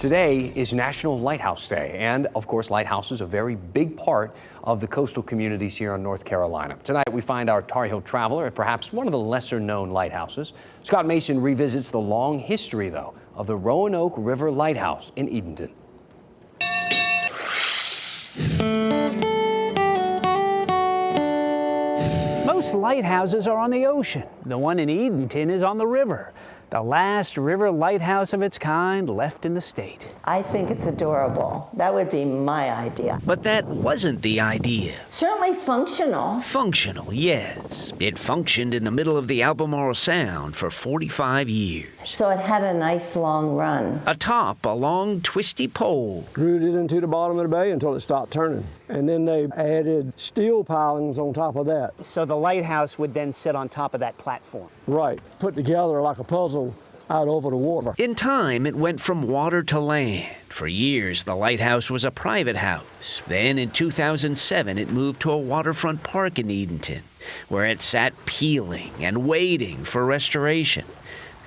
Today is National Lighthouse Day, and of course, lighthouses are a very big part of the coastal communities here in North Carolina. Tonight, we find our Tar Heel traveler at perhaps one of the lesser-known lighthouses. Scott Mason revisits the long history, though, of the Roanoke River Lighthouse in Edenton. Most lighthouses are on the ocean. The one in Edenton is on the river, the last river lighthouse of its kind left in the state. I think it's adorable. That would be my idea. But that wasn't the idea. Certainly functional. Functional, yes. It functioned in the middle of the Albemarle Sound for 45 years. So it had a nice long run. Atop a long, twisty pole. Rooted it into the bottom of the bay until it stopped turning. And then they added steel pilings on top of that. So the lighthouse would then sit on top of that platform. Right, put together like a puzzle out over the water. In time, it went from water to land. For years, the lighthouse was a private house. Then, in 2007, it moved to a waterfront park in Edenton, where it sat peeling and waiting for restoration.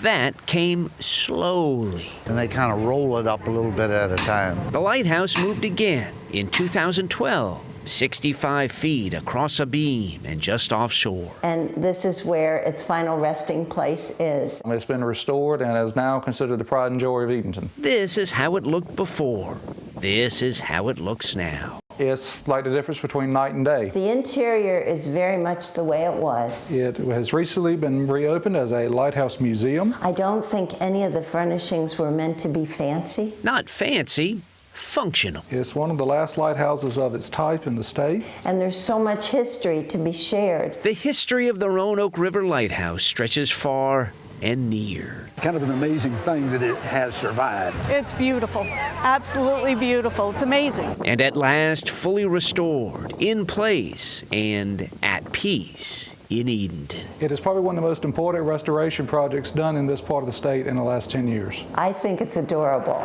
That came slowly. And they kind of roll it up a little bit at a time. The lighthouse moved again in 2012, 65 feet across a beam and just offshore. And this is where its final resting place is. It's been restored and is now considered the pride and joy of Edenton. This is how it looked before. This is how it looks now. It's like the difference between night and day. The interior is very much the way it was. It has recently been reopened as a lighthouse museum. I don't think any of the furnishings were meant to be fancy. Not fancy, functional. It's one of the last lighthouses of its type in the state. And there's so much history to be shared. The history of the Roanoke River Lighthouse stretches far and near. Kind of an amazing thing that it has survived. It's beautiful, absolutely beautiful. It's amazing. And at last, fully restored, in place, and at peace in Edenton. It is probably one of the most important restoration projects done in this part of the state in the last 10 years. I think it's adorable.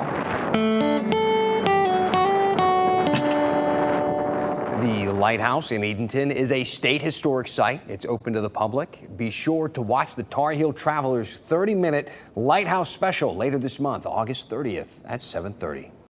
The lighthouse in Edenton is a state historic site. It's open to the public. Be sure to watch the Tar Heel Travelers 30-minute Lighthouse special later this month, August 30th at 7:30.